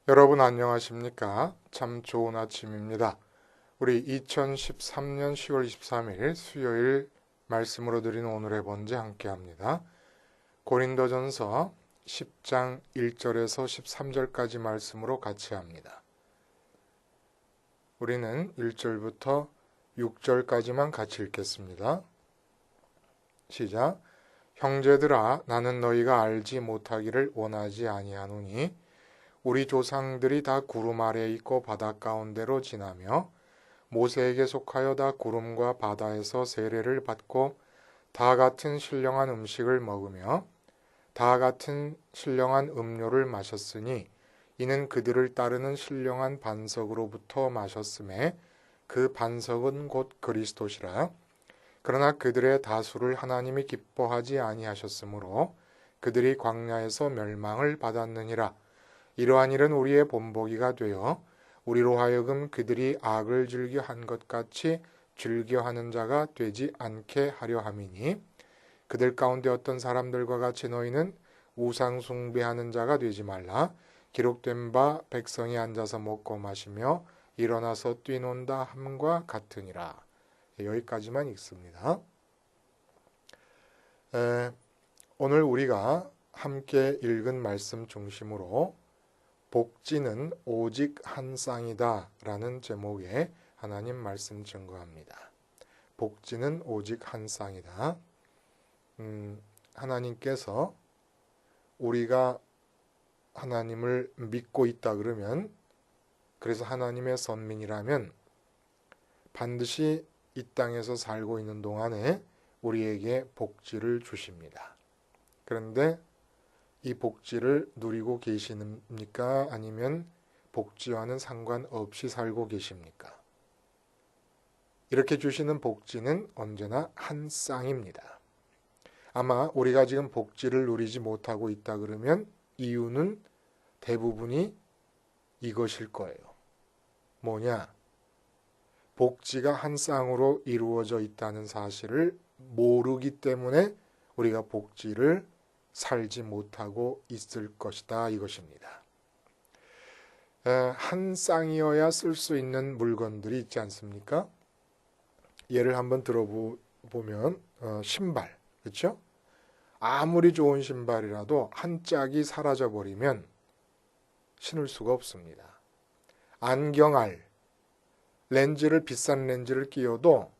여러분 안녕하십니까? 참 좋은 아침입니다. 우리 2013년 10월 23일 수요일 말씀으로 드리는 오늘의 번제 함께 합니다. 고린도전서 10장 1절에서 13절까지 말씀으로 같이 합니다. 우리는 1절부터 6절까지만 같이 읽겠습니다. 시작. 형제들아, 나는 너희가 알지 못하기를 원하지 아니하노니 우리 조상들이 다 구름 아래에 있고 바다 가운데로 지나며 모세에게 속하여 다 구름과 바다에서 세례를 받고 다 같은 신령한 음식을 먹으며 다 같은 신령한 음료를 마셨으니 이는 그들을 따르는 신령한 반석으로부터 마셨음에 그 반석은 곧 그리스도시라. 그러나 그들의 다수를 하나님이 기뻐하지 아니하셨으므로 그들이 광야에서 멸망을 받았느니라. 이러한 일은 우리의 본보기가 되어 우리로 하여금 그들이 악을 즐겨 한 것 같이 즐겨하는 자가 되지 않게 하려 함이니 그들 가운데 어떤 사람들과 같이 너희는 우상 숭배하는 자가 되지 말라. 기록된 바 백성이 앉아서 먹고 마시며 일어나서 뛰논다 함과 같으니라. 여기까지만 읽습니다. 오늘 우리가 함께 읽은 말씀 중심으로 복지는 오직 한 쌍이다 라는 제목의 하나님 말씀 증거합니다. 복지는 오직 한 쌍이다. 하나님께서 우리가 하나님을 믿고 있다 그러면, 그래서 하나님의 선민이라면 반드시 이 땅에서 살고 있는 동안에 우리에게 복지를 주십니다. 그런데 이 복지를 누리고 계십니까? 아니면 복지와는 상관없이 살고 계십니까? 이렇게 주시는 복지는 언제나 한 쌍입니다. 아마 우리가 지금 복지를 누리지 못하고 있다 그러면 이유는 대부분이 이것일 거예요. 뭐냐? 복지가 한 쌍으로 이루어져 있다는 사실을 모르기 때문에 우리가 복지를 살지 못하고 있을 것이다 이것입니다. 한 쌍이어야 쓸 수 있는 물건들이 있지 않습니까? 예를 한번 들어보면 신발, 그렇죠? 아무리 좋은 신발이라도 한 짝이 사라져 버리면 신을 수가 없습니다. 안경알, 렌즈를 비싼 렌즈를 끼워도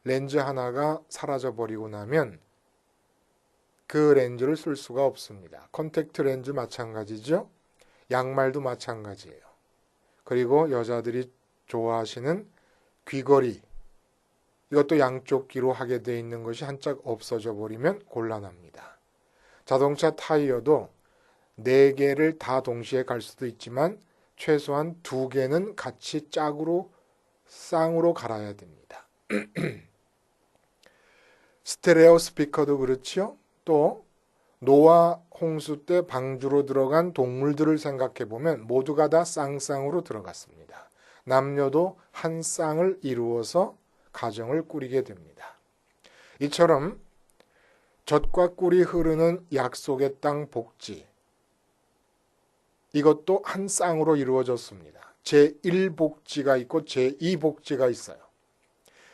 렌즈 하나가 사라져 버리고 나면 그 렌즈를 쓸 수가 없습니다. 컨택트 렌즈 마찬가지죠. 양말도 마찬가지예요. 그리고 여자들이 좋아하시는 귀걸이, 이것도 양쪽 귀로 하게 되어 있는 것이 한 짝 없어져 버리면 곤란합니다. 자동차 타이어도 4개를 다 동시에 갈 수도 있지만 최소한 2개는 같이 짝으로 쌍으로 갈아야 됩니다. 스테레오 스피커도 그렇죠. 또 노아 홍수 때 방주로 들어간 동물들을 생각해 보면 모두가 다 쌍쌍으로 들어갔습니다. 남녀도 한 쌍을 이루어서 가정을 꾸리게 됩니다. 이처럼 젖과 꿀이 흐르는 약속의 땅 복지, 이것도 한 쌍으로 이루어졌습니다. 제1복지가 있고 제2복지가 있어요.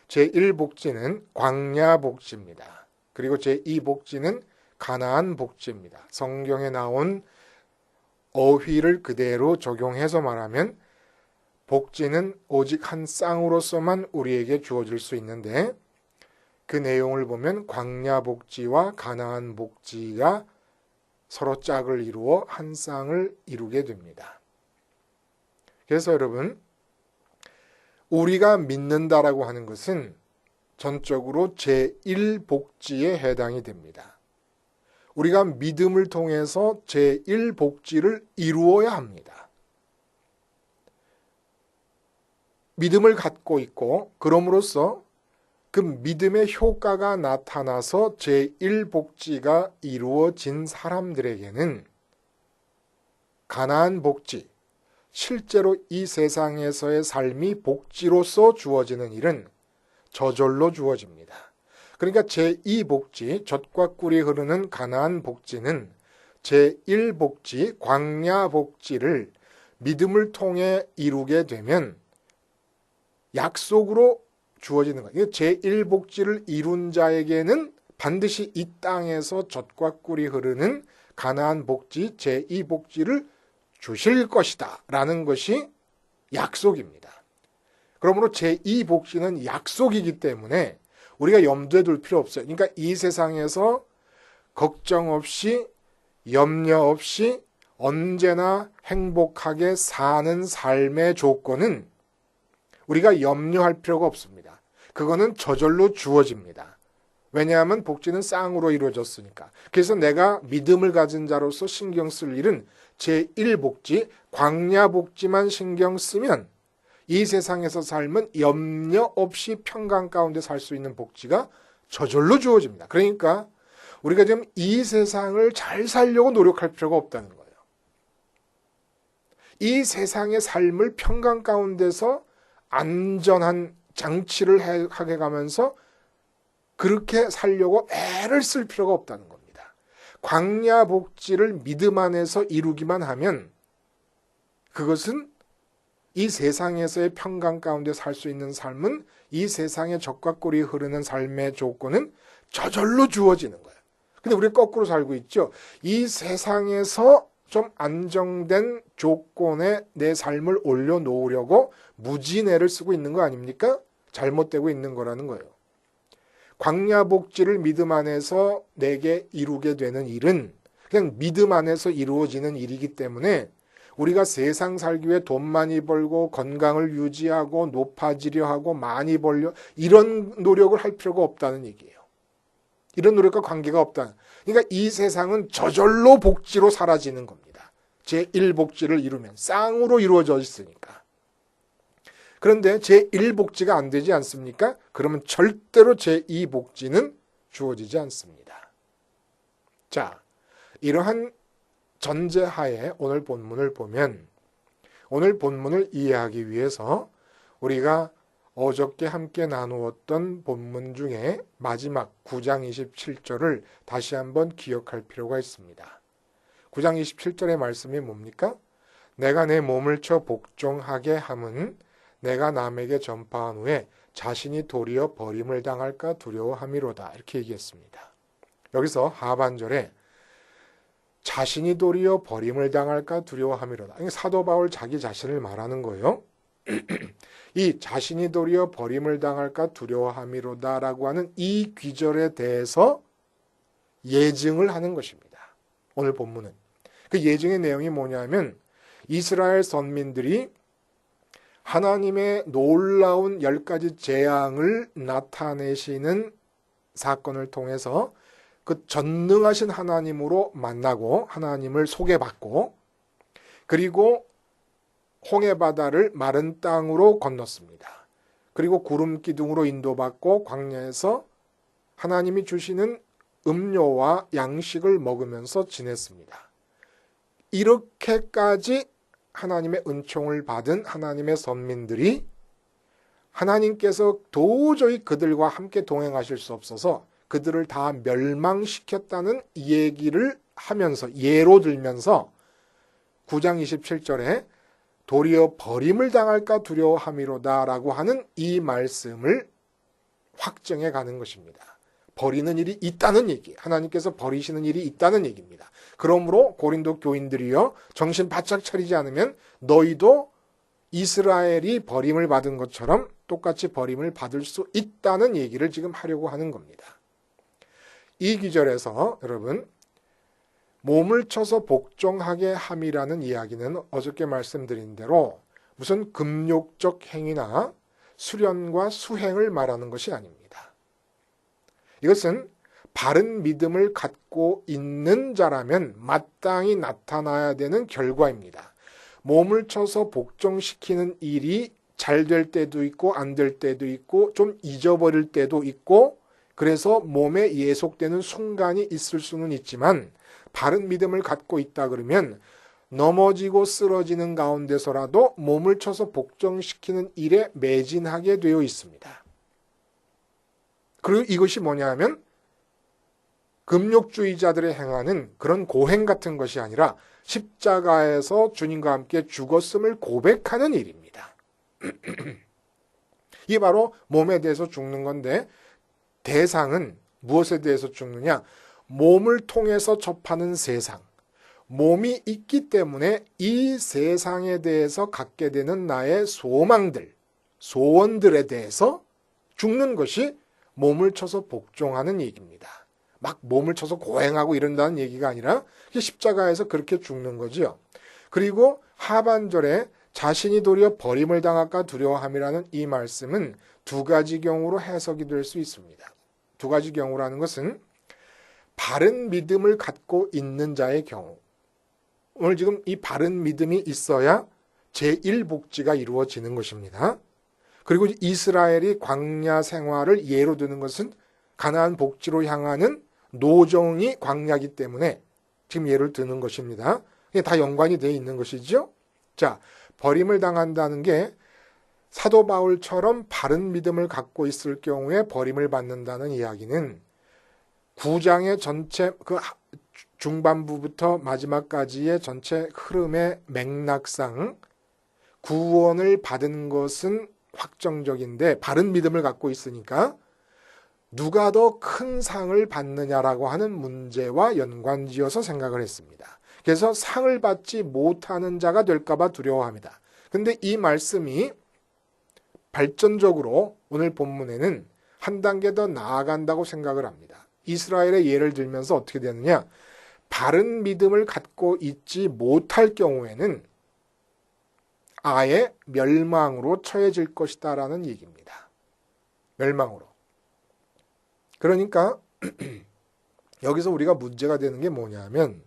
제1복지는 광야 복지입니다. 그리고 제2복지는 가나안 복지입니다. 성경에 나온 어휘를 그대로 적용해서 말하면 복지는 오직 한 쌍으로서만 우리에게 주어질 수 있는데 그 내용을 보면 광야 복지와 가나안 복지가 서로 짝을 이루어 한 쌍을 이루게 됩니다. 그래서 여러분, 우리가 믿는다라고 하는 것은 전적으로 제1복지에 해당이 됩니다. 우리가 믿음을 통해서 제1복지를 이루어야 합니다. 믿음을 갖고 있고 그럼으로써 그 믿음의 효과가 나타나서 제1복지가 이루어진 사람들에게는 가나안 복지, 실제로 이 세상에서의 삶이 복지로서 주어지는 일은 저절로 주어집니다. 그러니까 제2복지, 젖과 꿀이 흐르는 가나안 복지는 제1복지, 광야 복지를 믿음을 통해 이루게 되면 약속으로 주어지는 거예요. 제1복지를 이룬 자에게는 반드시 이 땅에서 젖과 꿀이 흐르는 가나안 복지, 제2복지를 주실 것이다 라는 것이 약속입니다. 그러므로 제2복지는 약속이기 때문에 우리가 염두에 둘 필요 없어요. 그러니까 이 세상에서 걱정 없이 염려 없이 언제나 행복하게 사는 삶의 조건은 우리가 염려할 필요가 없습니다. 그거는 저절로 주어집니다. 왜냐하면 복지는 쌍으로 이루어졌으니까. 그래서 내가 믿음을 가진 자로서 신경 쓸 일은 제1복지, 광야복지만 신경 쓰면 이 세상에서 삶은 염려 없이 평강 가운데 살 수 있는 복지가 저절로 주어집니다. 그러니까 우리가 지금 이 세상을 잘 살려고 노력할 필요가 없다는 거예요. 이 세상의 삶을 평강 가운데서 안전한 장치를 하게 가면서 그렇게 살려고 애를 쓸 필요가 없다는 겁니다. 광야 복지를 믿음 안에서 이루기만 하면 그것은 이 세상에서의 평강 가운데 살 수 있는 삶은 이 세상의 젖과 꿀이 흐르는 삶의 조건은 저절로 주어지는 거예요. 근데 우리가 거꾸로 살고 있죠. 이 세상에서 좀 안정된 조건에 내 삶을 올려놓으려고 무진애를 쓰고 있는 거 아닙니까? 잘못되고 있는 거라는 거예요. 광야복지를 믿음 안에서 내게 이루게 되는 일은 그냥 믿음 안에서 이루어지는 일이기 때문에 우리가 세상 살기 위해 돈 많이 벌고 건강을 유지하고 높아지려 하고 많이 벌려 이런 노력을 할 필요가 없다는 얘기예요. 이런 노력과 관계가 없다. 그러니까 이 세상은 저절로 복지로 사라지는 겁니다. 제1복지를 이루면 쌍으로 이루어져 있으니까. 그런데 제1복지가 안 되지 않습니까? 그러면 절대로 제2복지는 주어지지 않습니다. 자, 이러한 전제하에 오늘 본문을 보면 오늘 본문을 이해하기 위해서 우리가 어저께 함께 나누었던 본문 중에 마지막 9장 27절을 다시 한번 기억할 필요가 있습니다. 9장 27절의 말씀이 뭡니까? 내가 내 몸을 쳐 복종하게 함은 내가 남에게 전파한 후에 자신이 도리어 버림을 당할까 두려워함이로다. 이렇게 얘기했습니다. 여기서 하반절에 자신이 도리어 버림을 당할까 두려워함이로다. 사도 바울 자기 자신을 말하는 거예요. 이 자신이 도리어 버림을 당할까 두려워함이로다라고 하는 이 귀절에 대해서 예증을 하는 것입니다. 오늘 본문은. 그 예증의 내용이 뭐냐면 이스라엘 선민들이 하나님의 놀라운 10가지 재앙을 나타내시는 사건을 통해서 그 전능하신 하나님으로 만나고 하나님을 소개받고 그리고 홍해바다를 마른 땅으로 건넜습니다. 그리고 구름 기둥으로 인도받고 광야에서 하나님이 주시는 음료와 양식을 먹으면서 지냈습니다. 이렇게까지 하나님의 은총을 받은 하나님의 선민들이 하나님께서 도저히 그들과 함께 동행하실 수 없어서 그들을 다 멸망시켰다는 얘기를 하면서 예로 들면서 9장 27절에 도리어 버림을 당할까 두려워함이로다 라고 하는 이 말씀을 확정해 가는 것입니다. 버리는 일이 있다는 얘기, 하나님께서 버리시는 일이 있다는 얘기입니다. 그러므로 고린도 교인들이여 정신 바짝 차리지 않으면 너희도 이스라엘이 버림을 받은 것처럼 똑같이 버림을 받을 수 있다는 얘기를 지금 하려고 하는 겁니다. 이 기절에서 여러분 몸을 쳐서 복종하게 함이라는 이야기는 어저께 말씀드린 대로 무슨 금욕적 행위나 수련과 수행을 말하는 것이 아닙니다. 이것은 바른 믿음을 갖고 있는 자라면 마땅히 나타나야 되는 결과입니다. 몸을 쳐서 복종시키는 일이 잘 될 때도 있고 안 될 때도 있고 좀 잊어버릴 때도 있고 그래서 몸에 예속되는 순간이 있을 수는 있지만 바른 믿음을 갖고 있다 그러면 넘어지고 쓰러지는 가운데서라도 몸을 쳐서 복종시키는 일에 매진하게 되어 있습니다. 그리고 이것이 뭐냐 하면 금욕주의자들이 행하는 그런 고행 같은 것이 아니라 십자가에서 주님과 함께 죽었음을 고백하는 일입니다. 이게 바로 몸에 대해서 죽는 건데 대상은 무엇에 대해서 죽느냐? 몸을 통해서 접하는 세상. 몸이 있기 때문에 이 세상에 대해서 갖게 되는 나의 소망들, 소원들에 대해서 죽는 것이 몸을 쳐서 복종하는 얘기입니다. 막 몸을 쳐서 고행하고 이런다는 얘기가 아니라 십자가에서 그렇게 죽는 거지요. 그리고 하반절에 자신이 도리어 버림을 당할까 두려워함이라는 이 말씀은 두 가지 경우로 해석이 될 수 있습니다. 두 가지 경우라는 것은 바른 믿음을 갖고 있는 자의 경우, 오늘 지금 이 바른 믿음이 있어야 제1복지가 이루어지는 것입니다. 그리고 이스라엘이 광야 생활을 예로 드는 것은 가나안 복지로 향하는 노정이 광야이기 때문에 지금 예를 드는 것입니다. 이게 다 연관이 되어 있는 것이죠. 자, 버림을 당한다는 게 사도 바울처럼 바른 믿음을 갖고 있을 경우에 버림을 받는다는 이야기는 9장의 전체 그 중반부부터 마지막까지의 전체 흐름의 맥락상 구원을 받은 것은 확정적인데 바른 믿음을 갖고 있으니까 누가 더 큰 상을 받느냐라고 하는 문제와 연관지어서 생각을 했습니다. 그래서 상을 받지 못하는 자가 될까봐 두려워합니다. 근데 이 말씀이 발전적으로 오늘 본문에는 한 단계 더 나아간다고 생각을 합니다. 이스라엘의 예를 들면서 어떻게 되느냐? 바른 믿음을 갖고 있지 못할 경우에는 아예 멸망으로 처해질 것이다라는 얘기입니다. 멸망으로. 그러니까 여기서 우리가 문제가 되는 게 뭐냐면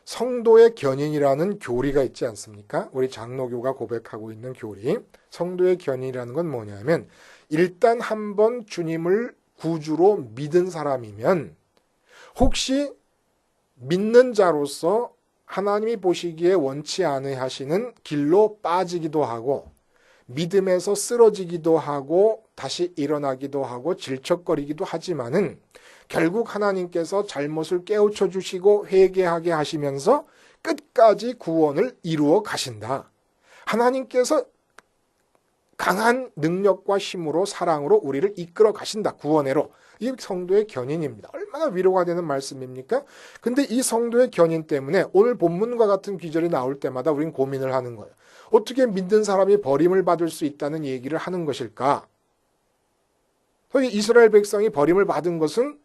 성도의 견인이라는 교리가 있지 않습니까? 우리 장로교가 고백하고 있는 교리. 성도의 견인이라는 건 뭐냐면 일단 한번 주님을 구주로 믿은 사람이면 혹시 믿는 자로서 하나님이 보시기에 원치 않으시는 길로 빠지기도 하고 믿음에서 쓰러지기도 하고 다시 일어나기도 하고 질척거리기도 하지만은 결국 하나님께서 잘못을 깨우쳐 주시고 회개하게 하시면서 끝까지 구원을 이루어 가신다. 하나님께서 강한 능력과 힘으로 사랑으로 우리를 이끌어 가신다. 구원해로. 이 성도의 견인입니다. 얼마나 위로가 되는 말씀입니까? 근데 이 성도의 견인 때문에 오늘 본문과 같은 귀절이 나올 때마다 우린 고민을 하는 거예요. 어떻게 믿는 사람이 버림을 받을 수 있다는 얘기를 하는 것일까? 이스라엘 백성이 버림을 받은 것은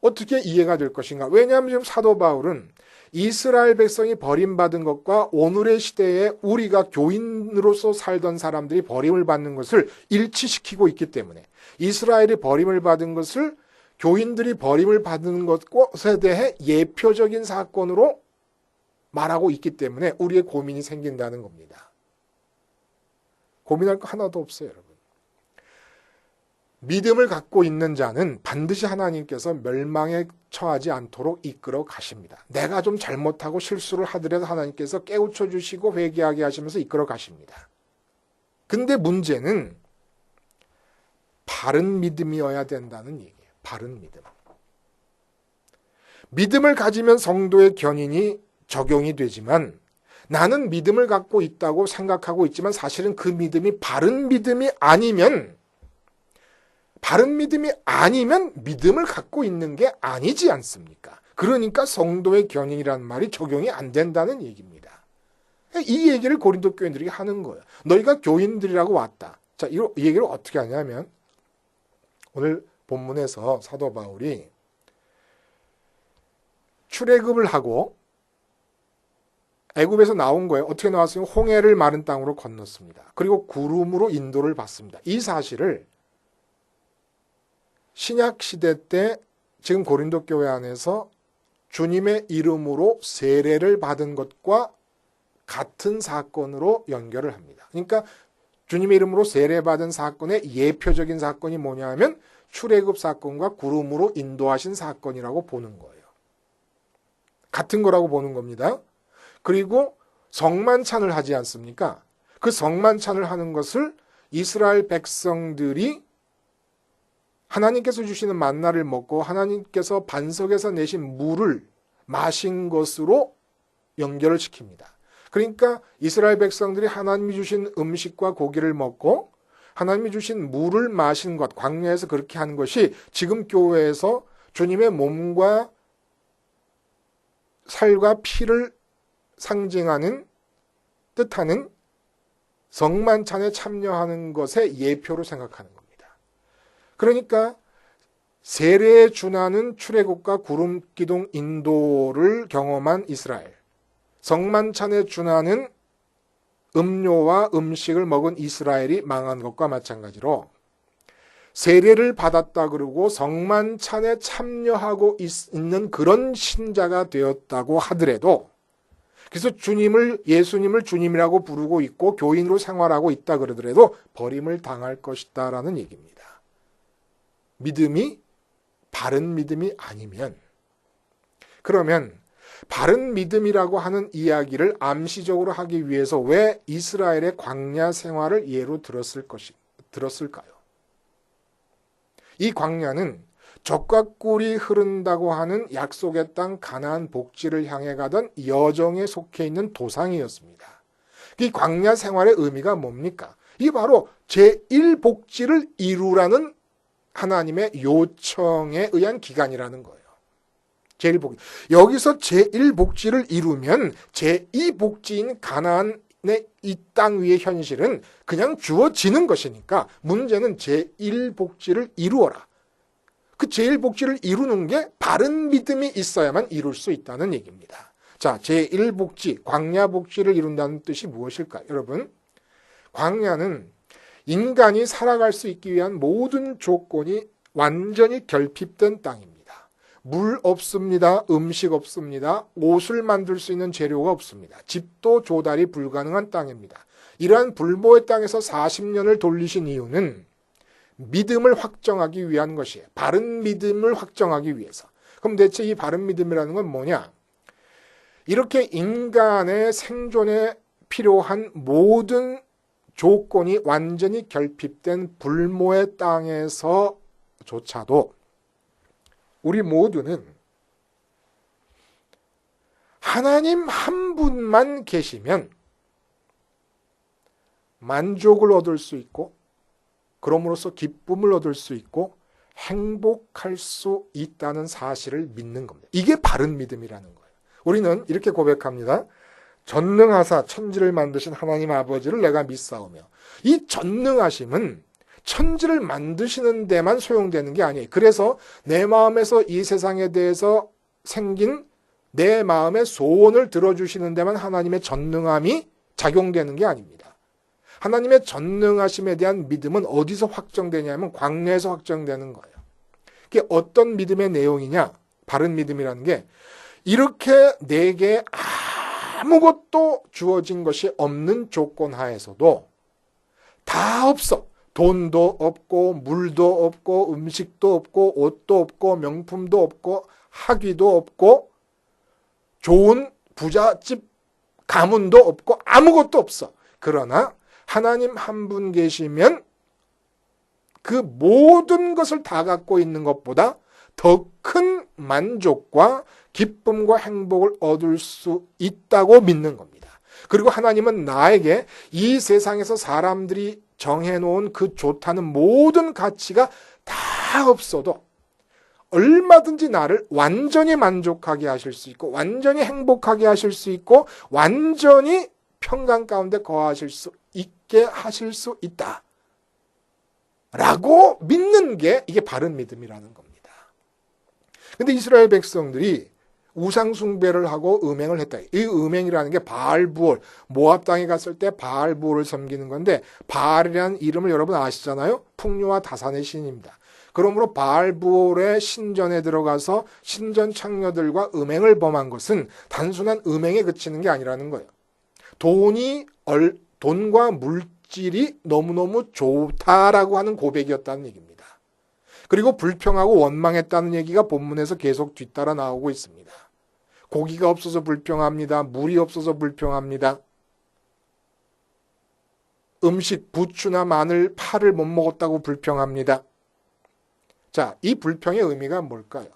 어떻게 이해가 될 것인가? 왜냐하면 지금 사도 바울은 이스라엘 백성이 버림받은 것과 오늘의 시대에 우리가 교인으로서 살던 사람들이 버림을 받는 것을 일치시키고 있기 때문에 이스라엘이 버림을 받은 것을 교인들이 버림을 받는 것에 대해 예표적인 사건으로 말하고 있기 때문에 우리의 고민이 생긴다는 겁니다. 고민할 거 하나도 없어요, 여러분. 믿음을 갖고 있는 자는 반드시 하나님께서 멸망에 처하지 않도록 이끌어 가십니다. 내가 좀 잘못하고 실수를 하더라도 하나님께서 깨우쳐 주시고 회개하게 하시면서 이끌어 가십니다. 근데 문제는 바른 믿음이어야 된다는 얘기예요. 바른 믿음. 믿음을 가지면 성도의 견인이 적용이 되지만 나는 믿음을 갖고 있다고 생각하고 있지만 사실은 그 믿음이 바른 믿음이 아니면 믿음을 갖고 있는 게 아니지 않습니까? 그러니까 성도의 견인이라는 말이 적용이 안 된다는 얘기입니다. 이 얘기를 고린도 교인들이 하는 거예요. 너희가 교인들이라고 왔다. 자, 이 얘기를 어떻게 하냐면 오늘 본문에서 사도 바울이 출애굽을 하고 애굽에서 나온 거예요. 어떻게 나왔어요? 홍해를 마른 땅으로 건넜습니다. 그리고 구름으로 인도를 받습니다. 이 사실을 신약 시대 때 지금 고린도 교회 안에서 주님의 이름으로 세례를 받은 것과 같은 사건으로 연결을 합니다. 그러니까 주님의 이름으로 세례받은 사건의 예표적인 사건이 뭐냐 하면 출애굽 사건과 구름으로 인도하신 사건이라고 보는 거예요. 같은 거라고 보는 겁니다. 그리고 성만찬을 하지 않습니까? 그 성만찬을 하는 것을 이스라엘 백성들이 하나님께서 주시는 만나를 먹고 하나님께서 반석에서 내신 물을 마신 것으로 연결을 시킵니다. 그러니까 이스라엘 백성들이 하나님이 주신 음식과 고기를 먹고 하나님이 주신 물을 마신 것, 광야에서 그렇게 한 것이 지금 교회에서 주님의 몸과 살과 피를 상징하는 뜻하는 성만찬에 참여하는 것의 예표로 생각하는 겁니다. 그러니까 세례에 준하는 출애굽과 구름기둥 인도를 경험한 이스라엘, 성만찬에 준하는 음료와 음식을 먹은 이스라엘이 망한 것과 마찬가지로 세례를 받았다 그러고 성만찬에 참여하고 있는 그런 신자가 되었다고 하더라도, 그래서 예수님을 주님이라고 부르고 있고 교인으로 생활하고 있다 그러더라도 버림을 당할 것이다라는 얘기입니다. 믿음이 바른 믿음이 아니면, 그러면 바른 믿음이라고 하는 이야기를 암시적으로 하기 위해서 왜 이스라엘의 광야 생활을 예로 들었을까요? 이 광야는 젖과 꿀이 흐른다고 하는 약속의 땅 가나안 복지를 향해 가던 여정에 속해 있는 도상이었습니다. 이 광야 생활의 의미가 뭡니까? 이게 바로 제1복지를 이루라는 하나님의 요청에 의한 기간이라는 거예요. 제1복지. 여기서 제1복지를 이루면 제2복지인 가나안의 이 땅 위의 현실은 그냥 주어지는 것이니까 문제는 제1복지를 이루어라. 그 제1복지를 이루는 게 바른 믿음이 있어야만 이룰 수 있다는 얘기입니다. 자, 제1복지, 광야복지를 이룬다는 뜻이 무엇일까요? 여러분, 광야는 인간이 살아갈 수 있기 위한 모든 조건이 완전히 결핍된 땅입니다. 물 없습니다. 음식 없습니다. 옷을 만들 수 있는 재료가 없습니다. 집도 조달이 불가능한 땅입니다. 이러한 불모의 땅에서 40년을 돌리신 이유는 믿음을 확정하기 위한 것이에요. 바른 믿음을 확정하기 위해서. 그럼 대체 이 바른 믿음이라는 건 뭐냐? 이렇게 인간의 생존에 필요한 모든 조건이 완전히 결핍된 불모의 땅에서조차도 우리 모두는 하나님 한 분만 계시면 만족을 얻을 수 있고, 그럼으로써 기쁨을 얻을 수 있고 행복할 수 있다는 사실을 믿는 겁니다. 이게 바른 믿음이라는 거예요. 우리는 이렇게 고백합니다. 전능하사 천지를 만드신 하나님 아버지를 내가 믿사오며, 이 전능하심은 천지를 만드시는 데만 소용되는 게 아니에요. 그래서 내 마음에서 이 세상에 대해서 생긴 내 마음의 소원을 들어주시는 데만 하나님의 전능함이 작용되는 게 아닙니다. 하나님의 전능하심에 대한 믿음은 어디서 확정되냐면 광야에서 확정되는 거예요. 그게 어떤 믿음의 내용이냐? 바른 믿음이라는 게 이렇게 내게 아무것도 주어진 것이 없는 조건 하에서도 다 없어. 돈도 없고 물도 없고 음식도 없고 옷도 없고 명품도 없고 학위도 없고 좋은 부잣집 가문도 없고 아무것도 없어. 그러나 하나님 한 분 계시면 그 모든 것을 다 갖고 있는 것보다 더 큰 만족과 기쁨과 행복을 얻을 수 있다고 믿는 겁니다. 그리고 하나님은 나에게 이 세상에서 사람들이 정해놓은 그 좋다는 모든 가치가 다 없어도 얼마든지 나를 완전히 만족하게 하실 수 있고 완전히 행복하게 하실 수 있고 완전히 평강 가운데 거하실 수 있게 하실 수 있다 라고 믿는 게 이게 바른 믿음이라는 겁니다. 근데 이스라엘 백성들이 우상 숭배를 하고 음행을 했다. 이 음행이라는 게 바알부올, 모압 땅에 갔을 때 바알부올을 섬기는 건데 바알이라는 이름을 여러분 아시잖아요. 풍요와 다산의 신입니다. 그러므로 바알부올의 신전에 들어가서 신전 창녀들과 음행을 범한 것은 단순한 음행에 그치는 게 아니라는 거예요. 돈과 물질이 너무너무 좋다라고 하는 고백이었다는 얘기입니다. 그리고 불평하고 원망했다는 얘기가 본문에서 계속 뒤따라 나오고 있습니다. 고기가 없어서 불평합니다. 물이 없어서 불평합니다. 음식, 부추나 마늘, 파를 못 먹었다고 불평합니다. 자, 이 불평의 의미가 뭘까요?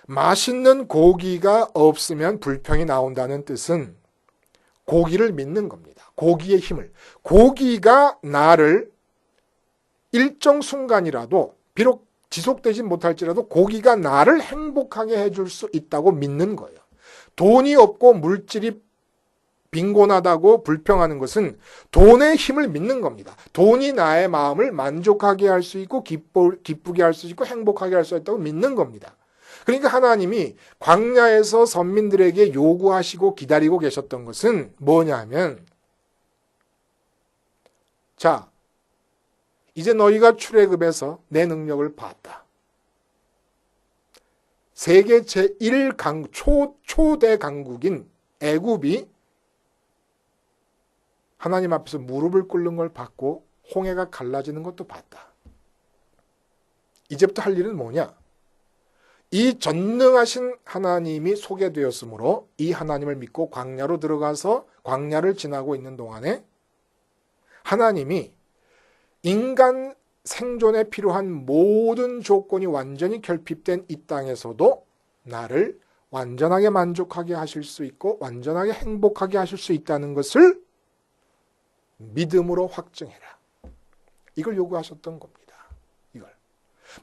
맛있는 고기가 없으면 불평이 나온다는 뜻은 고기를 믿는 겁니다. 고기의 힘을. 고기가 나를 일정 순간이라도 비록 지속되지 못할지라도 고기가 나를 행복하게 해줄 수 있다고 믿는 거예요. 돈이 없고 물질이 빈곤하다고 불평하는 것은 돈의 힘을 믿는 겁니다. 돈이 나의 마음을 만족하게 할 수 있고 기쁘게 할 수 있고 행복하게 할 수 있다고 믿는 겁니다. 그러니까 하나님이 광야에서 선민들에게 요구하시고 기다리고 계셨던 것은 뭐냐면, 자, 이제 너희가 출애굽에서 내 능력을 봤다. 세계 초대 강국인 애굽이 하나님 앞에서 무릎을 꿇는 걸 봤고 홍해가 갈라지는 것도 봤다. 이제부터 할 일은 뭐냐? 이 전능하신 하나님이 소개되었으므로 이 하나님을 믿고 광야로 들어가서 광야를 지나고 있는 동안에 하나님이 인간 생존에 필요한 모든 조건이 완전히 결핍된 이 땅에서도 나를 완전하게 만족하게 하실 수 있고 완전하게 행복하게 하실 수 있다는 것을 믿음으로 확증해라. 이걸 요구하셨던 겁니다. 이걸.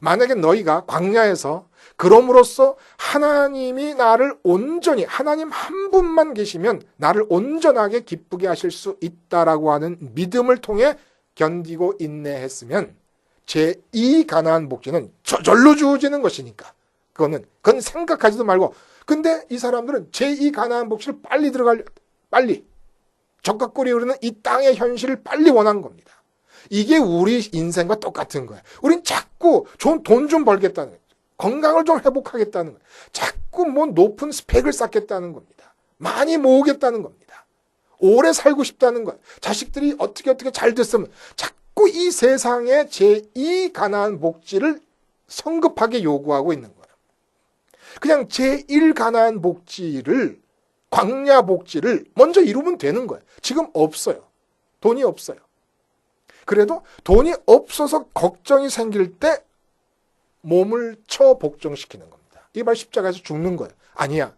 만약에 너희가 광야에서 그럼으로써 하나님이 나를 온전히, 하나님 한 분만 계시면 나를 온전하게 기쁘게 하실 수 있다라고 하는 믿음을 통해 견디고 인내했으면 제2 가나안 복지는 저절로 주어지는 것이니까 그건 생각하지도 말고, 근데 이 사람들은 제2 가나안 복지를 빨리 적과 꿀이 흐르는 이 땅의 현실을 빨리 원한 겁니다. 이게 우리 인생과 똑같은 거야. 우린 자꾸 좋은 돈 좀 벌겠다는 거야. 건강을 좀 회복하겠다는 거야. 자꾸 뭐 높은 스펙을 쌓겠다는 겁니다. 많이 모으겠다는 겁니다. 오래 살고 싶다는 거야. 자식들이 어떻게 잘 됐으면 자꾸 이 세상의 제2 가나안 복지를 성급하게 요구하고 있는 거야. 그냥 제1 가나안 복지를, 광야 복지를 먼저 이루면 되는 거예요. 지금 없어요. 돈이 없어요. 그래도 돈이 없어서 걱정이 생길 때 몸을 쳐 복종시키는 겁니다. 이게 바로 십자가에서 죽는 거예요. 아니야.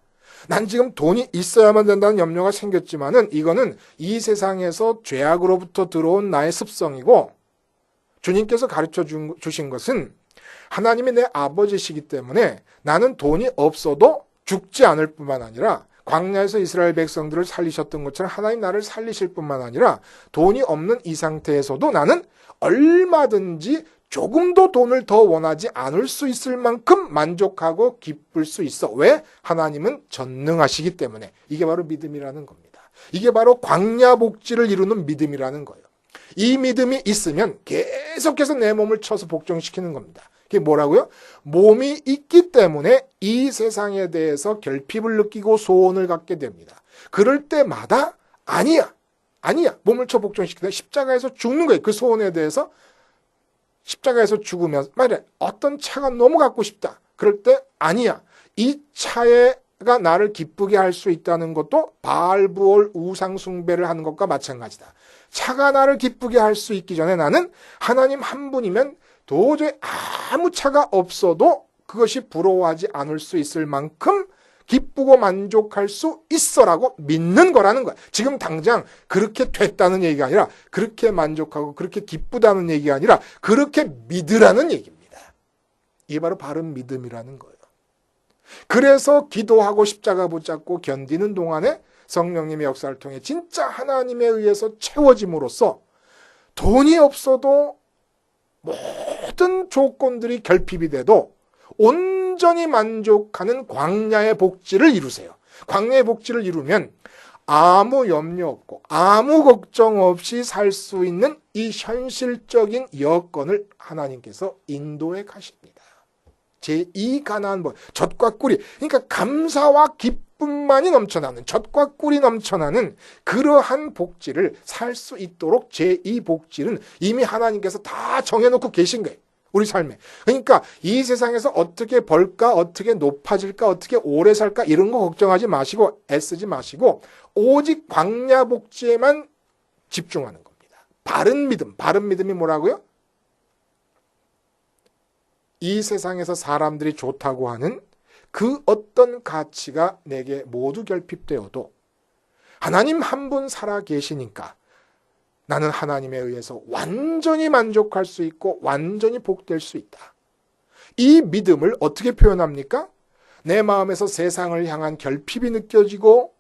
난 지금 돈이 있어야만 된다는 염려가 생겼지만은 이거는 이 세상에서 죄악으로부터 들어온 나의 습성이고, 주님께서 가르쳐 주신 것은 하나님이 내 아버지시기 때문에 나는 돈이 없어도 죽지 않을 뿐만 아니라 광야에서 이스라엘 백성들을 살리셨던 것처럼 하나님 나를 살리실 뿐만 아니라 돈이 없는 이 상태에서도 나는 얼마든지 조금도 돈을 더 원하지 않을 수 있을 만큼 만족하고 기쁠 수 있어. 왜? 하나님은 전능하시기 때문에. 이게 바로 믿음이라는 겁니다. 이게 바로 광야 복지를 이루는 믿음이라는 거예요. 이 믿음이 있으면 계속해서 내 몸을 쳐서 복종시키는 겁니다. 그게 뭐라고요? 몸이 있기 때문에 이 세상에 대해서 결핍을 느끼고 소원을 갖게 됩니다. 그럴 때마다 아니야. 몸을 쳐 복종시키다 십자가에서 죽는 거예요. 그 소원에 대해서 십자가에서 죽으면서 말해, 어떤 차가 너무 갖고 싶다. 그럴 때 아니야. 이 차가 나를 기쁘게 할 수 있다는 것도 바알부올 우상 숭배를 하는 것과 마찬가지다. 차가 나를 기쁘게 할 수 있기 전에 나는 하나님 한 분이면 도저히 아무 차가 없어도 그것이 부러워하지 않을 수 있을 만큼 기쁘고 만족할 수 있어라고 믿는 거라는 거야. 지금 당장 그렇게 됐다는 얘기가 아니라, 그렇게 만족하고 그렇게 기쁘다는 얘기가 아니라 그렇게 믿으라는 얘기입니다. 이게 바로 바른 믿음이라는 거예요. 그래서 기도하고 십자가 붙잡고 견디는 동안에 성령님의 역사를 통해 진짜 하나님에 의해서 채워짐으로써 돈이 없어도 모든 조건들이 결핍이 돼도 온전히 만족하는 광야의 복지를 이루세요. 광야의 복지를 이루면 아무 염려 없고 아무 걱정 없이 살 수 있는 이 현실적인 여건을 하나님께서 인도해 가십니다. 제2 가나안 젖과 꿀이, 그러니까 감사와 기쁨만이 넘쳐나는, 젖과 꿀이 넘쳐나는 그러한 복지를 살 수 있도록 제2 복지는 이미 하나님께서 다 정해놓고 계신 거예요. 우리 삶에. 그러니까 이 세상에서 어떻게 벌까, 어떻게 높아질까, 어떻게 오래 살까 이런 거 걱정하지 마시고 애쓰지 마시고 오직 광야 복지에만 집중하는 겁니다. 바른 믿음. 바른 믿음이 뭐라고요? 이 세상에서 사람들이 좋다고 하는 그 어떤 가치가 내게 모두 결핍되어도 하나님 한 분 살아 계시니까 나는 하나님에 의해서 완전히 만족할 수 있고 완전히 복될 수 있다. 이 믿음을 어떻게 표현합니까? 내 마음에서 세상을 향한 결핍이 느껴지고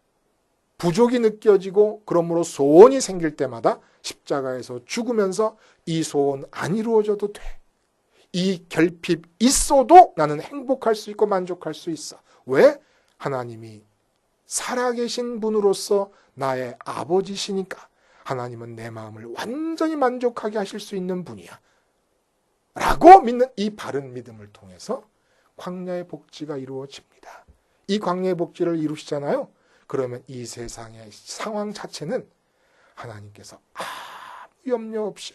부족이 느껴지고 그러므로 소원이 생길 때마다 십자가에서 죽으면서 이 소원 안 이루어져도 돼. 이 결핍 있어도 나는 행복할 수 있고 만족할 수 있어. 왜? 하나님이 살아계신 분으로서 나의 아버지시니까. 하나님은 내 마음을 완전히 만족하게 하실 수 있는 분이야. 라고 믿는 이 바른 믿음을 통해서 광야의 복지가 이루어집니다. 이 광야의 복지를 이루시잖아요. 그러면 이 세상의 상황 자체는 하나님께서 아무 염려 없이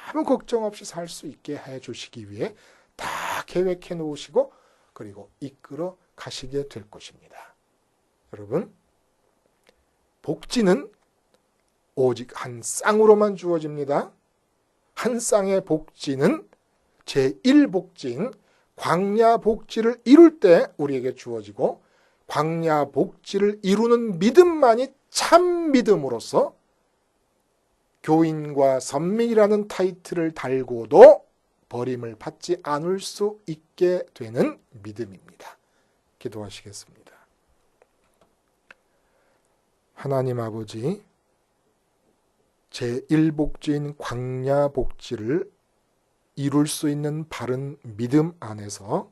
아무 걱정 없이 살 수 있게 해주시기 위해 다 계획해 놓으시고 그리고 이끌어 가시게 될 것입니다. 여러분, 복지는 오직 한 쌍으로만 주어집니다. 한 쌍의 복지는 제1복지인 광야 복지를 이룰 때 우리에게 주어지고 광야 복지를 이루는 믿음만이 참 믿음으로서 교인과 선민이라는 타이틀을 달고도 버림을 받지 않을 수 있게 되는 믿음입니다. 기도하시겠습니다. 하나님 아버지, 제1복지인 광야 복지를 이룰 수 있는 바른 믿음 안에서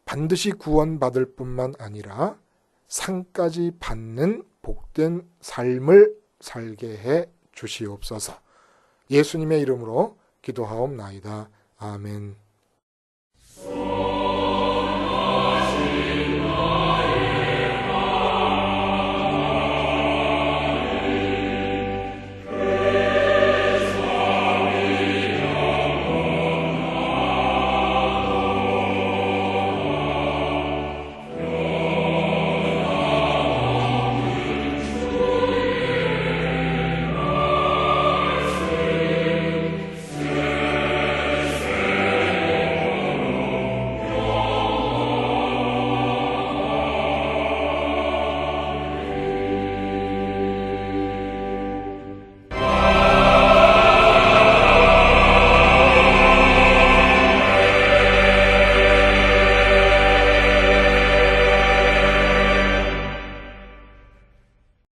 반드시 구원받을 뿐만 아니라 상까지 받는 복된 삶을 살게 해 주시옵소서. 예수님의 이름으로 기도하옵나이다. 아멘.